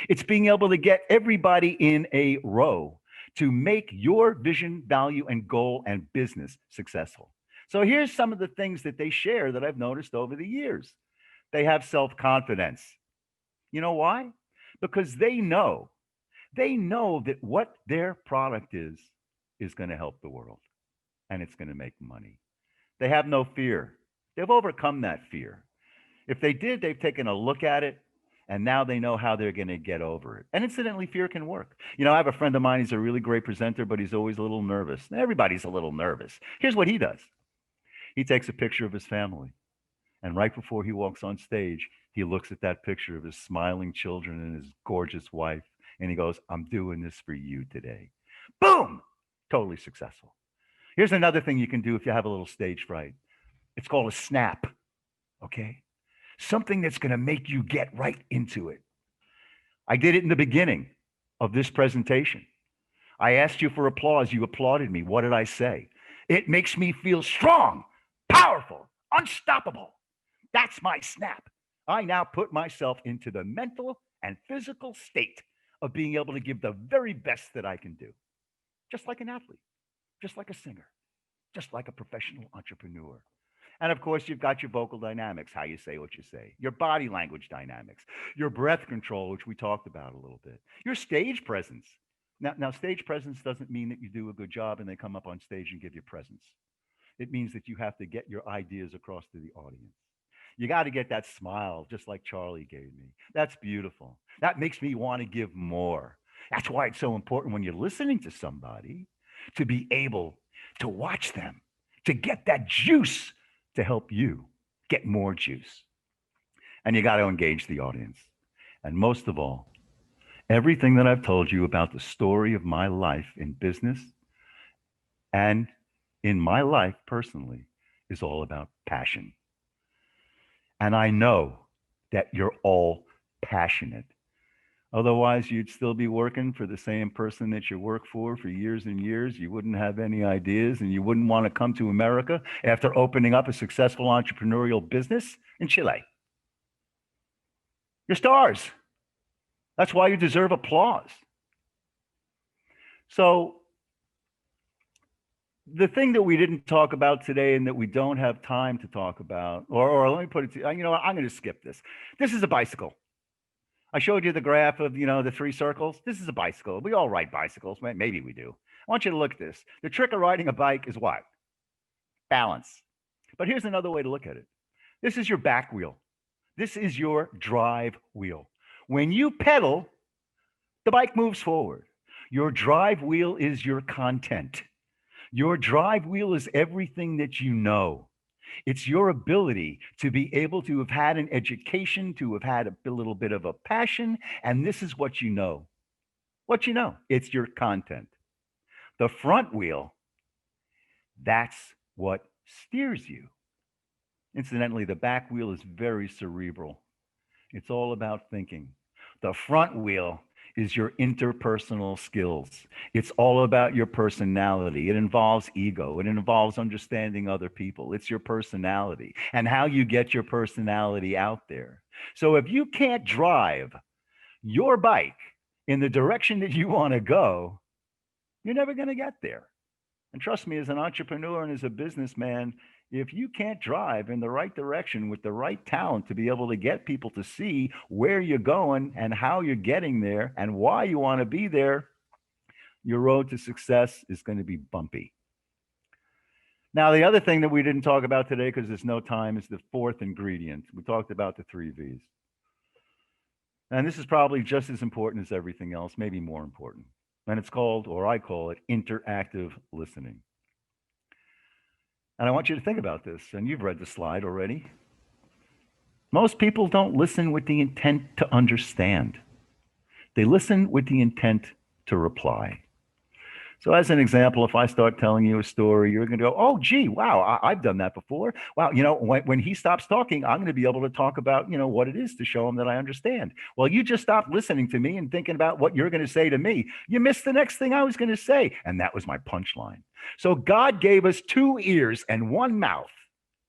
It's being able to get everybody in a row to make your vision, value, and goal and business successful. So here's some of the things that they share that I've noticed over the years. They have self-confidence. You know why? Because they know that what their product is going to help the world and it's going to make money. They have no fear. They've overcome that fear. If they did, they've taken a look at it and now they know how they're going to get over it. And incidentally, fear can work. You know, I have a friend of mine, he's a really great presenter, but he's always a little nervous. Everybody's a little nervous. Here's what he does. He takes a picture of his family. And right before he walks on stage, he looks at that picture of his smiling children and his gorgeous wife. And he goes, I'm doing this for you today. Boom! Totally successful. Here's another thing you can do if you have a little stage fright. It's called a snap. Okay? Something that's going to make you get right into it. I did it in the beginning of this presentation. I asked you for applause. You applauded me. What did I say? It makes me feel strong, powerful, unstoppable. That's my snap. I now put myself into the mental and physical state of being able to give the very best that I can do. Just like an athlete, just like a singer, just like a professional entrepreneur. And of course, you've got your vocal dynamics, how you say what you say, your body language dynamics, your breath control, which we talked about a little bit, your stage presence. Now, stage presence doesn't mean that you do a good job and they come up on stage and give you presence. It means that you have to get your ideas across to the audience. You got to get that smile, just like Charlie gave me. That's beautiful. That makes me want to give more. That's why it's so important when you're listening to somebody to be able to watch them, to get that juice to help you get more juice. And you got to engage the audience. And most of all, everything that I've told you about the story of my life in business and in my life personally is all about passion. And I know that you're all passionate. Otherwise, you'd still be working for the same person that you work for years and years. You wouldn't have any ideas and you wouldn't want to come to America after opening up a successful entrepreneurial business in Chile. You're stars. That's why you deserve applause. So the thing that we didn't talk about today and that we don't have time to talk about, or let me put it to you know what, I'm going to skip this. This is a bicycle. I showed you the graph of, the three circles. This is a bicycle. We all ride bicycles. Maybe we do. I want you to look at this. The trick of riding a bike is what? Balance. But here's another way to look at it. This is your back wheel. This is your drive wheel. When you pedal, the bike moves forward. Your drive wheel is your content. Your drive wheel is everything that you know. It's your ability to be able to have had an education, to have had a little bit of a passion, and this is what you know. What you know, it's your content. The front wheel, that's what steers you. Incidentally, the back wheel is very cerebral. It's all about thinking. The front wheel is your interpersonal skills. It's all about your personality. It involves ego. It involves understanding other people. It's your personality and how you get your personality out there. So if you can't drive your bike in the direction that you want to go, you're never going to get there. And trust me, as an entrepreneur and as a businessman, if you can't drive in the right direction with the right talent to be able to get people to see where you're going and how you're getting there and why you want to be there, your road to success is going to be bumpy. Now, the other thing that we didn't talk about today, because there's no time, is the fourth ingredient. We talked about the 3 V's. And this is probably just as important as everything else, maybe more important. And it's called, or I call it, interactive listening. And I want you to think about this, and you've read the slide already. Most people don't listen with the intent to understand. They listen with the intent to reply. So as an example, if I start telling you a story, you're going to go, oh, gee, wow, I've done that before. Wow, when he stops talking, I'm going to be able to talk about, what it is to show him that I understand. Well, you just stopped listening to me and thinking about what you're going to say to me. You missed the next thing I was going to say. And that was my punchline. So God gave us 2 ears and 1 mouth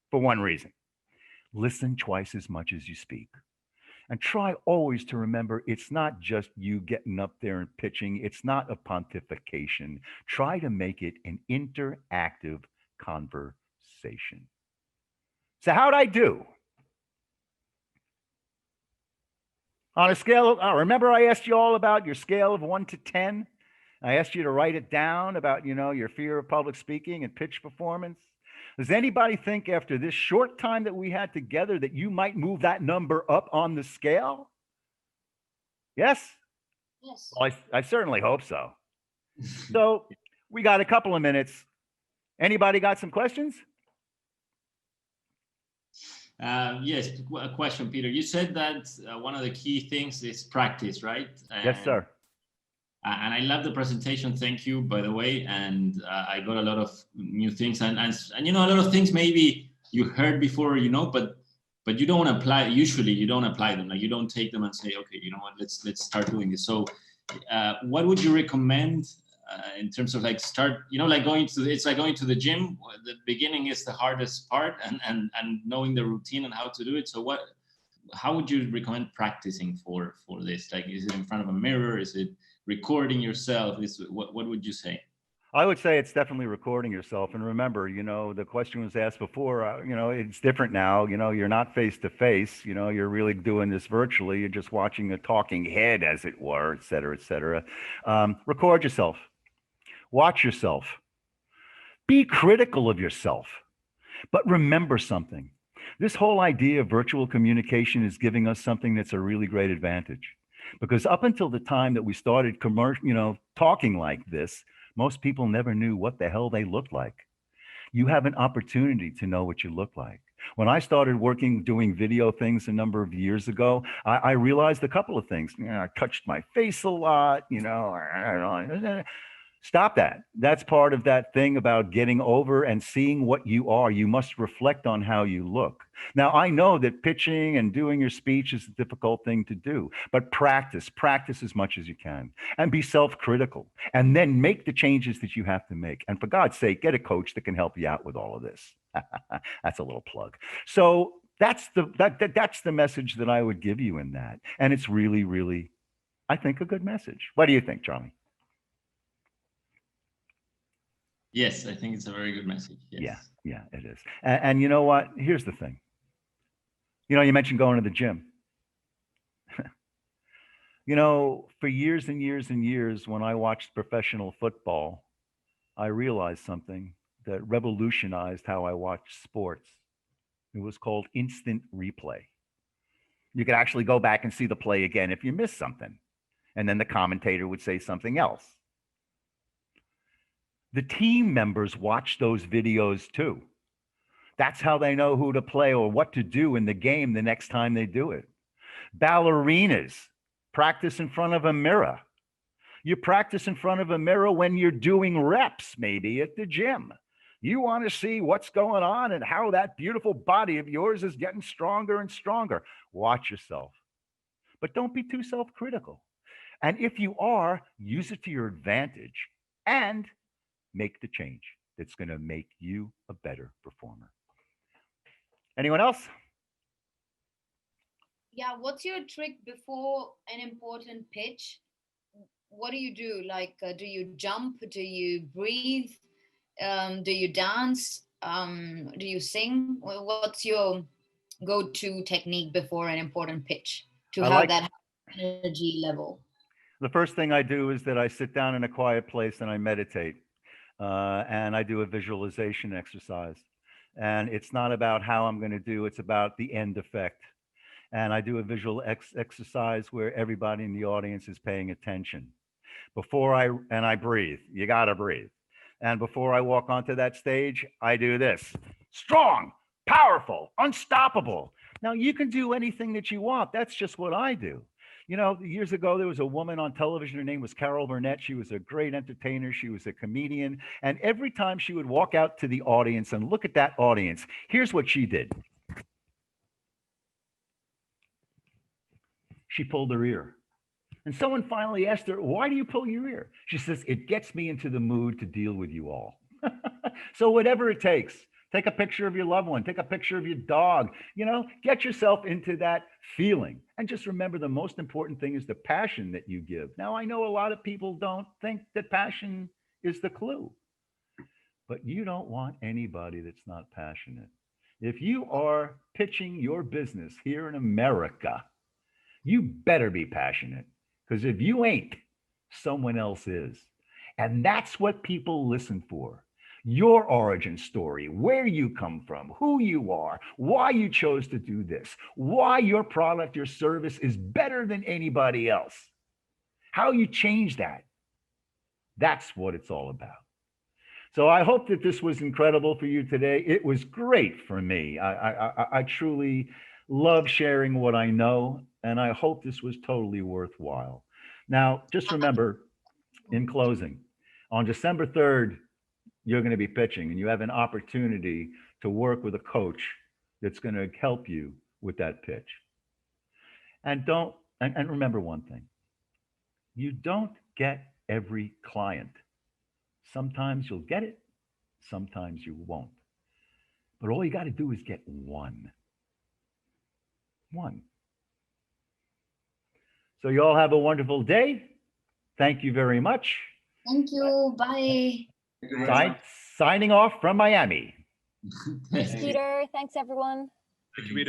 for one reason. Listen twice as much as you speak. And try always to remember, it's not just you getting up there and pitching. It's not a pontification. Try to make it an interactive conversation. conversation. So how'd I do? On a scale of, remember I asked you all about your scale of 1 to 10? I asked you to write it down about, your fear of public speaking and pitch performance. Does anybody think after this short time that we had together that you might move that number up on the scale? Yes? Yes. Well, I certainly hope so. So we got a couple of minutes. Anybody got some questions? Yes, a question, Peter. You said that one of the key things is practice, right? Yes, sir. And I love the presentation. Thank you, by the way. And I got a lot of new things, and a lot of things maybe you heard before, but you don't apply. Usually, you don't apply them. Like you don't take them and say, okay, you know what? Let's start doing this. So, what would you recommend in terms of like start? Like going to the gym. The beginning is the hardest part, and knowing the routine and how to do it. So how would you recommend practicing for this? Like, is it in front of a mirror? Is it recording yourself? What would you say? I would say it's definitely recording yourself. And remember, the question was asked before, it's different now. You're not face to face, you're really doing this virtually. You're just watching a talking head, as it were, et cetera, et cetera. Record yourself, watch yourself, be critical of yourself. But remember something, this whole idea of virtual communication is giving us something that's a really great advantage. Because up until the time that we started talking like this, most people never knew what the hell they looked like. You have an opportunity to know what you look like. When I started doing video things a number of years ago, I realized a couple of things. I touched my face a lot, Stop that. That's part of that thing about getting over and seeing what you are. You must reflect on how you look. Now, I know that pitching and doing your speech is a difficult thing to do, but practice as much as you can and be self-critical and then make the changes that you have to make. And for God's sake, get a coach that can help you out with all of this. That's a little plug. So that's the message that I would give you in that. And it's really, really, I think, a good message. What do you think, Charlie? Yes, I think it's a very good message. Yes. Yeah, it is. And you know what? Here's the thing. You mentioned going to the gym. For years and years and years, when I watched professional football, I realized something that revolutionized how I watched sports. It was called instant replay. You could actually go back and see the play again if you missed something. And then the commentator would say something else. The team members watch those videos too. That's how they know who to play or what to do in the game the next time they do it. Ballerinas practice in front of a mirror. You practice in front of a mirror when you're doing reps, maybe at the gym. You want to see what's going on and how that beautiful body of yours is getting stronger and stronger. Watch yourself. But don't be too self-critical. And if you are, use it to your advantage and make the change that's going to make you a better performer. Anyone else? Yeah, what's your trick before an important pitch? What do you do? Like, do you jump? Do you breathe? Do you dance? Do you sing? What's your go-to technique before an important pitch to have that energy level? The first thing I do is that I sit down in a quiet place and I meditate. And I do a visualization exercise. And it's not about how I'm going to do, it's about the end effect. And I do a visual exercise where everybody in the audience is paying attention. I breathe. You got to breathe. And before I walk onto that stage, I do this. Strong, powerful, unstoppable. Now, you can do anything that you want. That's just what I do. Years ago, there was a woman on television. Her name was Burnett. She was a great entertainer. She was a comedian. And every time she would walk out to the audience and look at that audience, here's what she did. She pulled her ear. And someone finally asked her, why do you pull your ear? She says, it gets me into the mood to deal with you all. So whatever it takes. Take a picture of your loved one. Take a picture of your dog. Get yourself into that feeling. And just remember, the most important thing is the passion that you give. Now, I know a lot of people don't think that passion is the clue. but you don't want anybody that's not passionate. If you are pitching your business here in America, you better be passionate, because if you ain't, someone else is. And that's what people listen for. Your origin story, where you come from, who you are, why you chose to do this, why your product or service is better than anybody else, how you change that. That's what it's all about. So I hope that this was incredible for you today. It was great for me. I truly love sharing what I know, and I hope this was totally worthwhile. Now, just remember, in closing, on December 3rd, you're going to be pitching, and you have an opportunity to work with a coach that's going to help you with that pitch. And remember one thing, you don't get every client. Sometimes you'll get it, sometimes you won't. But all you got to do is get one. One. So you all have a wonderful day. Thank you very much. Thank you. Bye. Signing off from Miami. Thanks, Peter. Thanks, everyone. Thank you, Peter.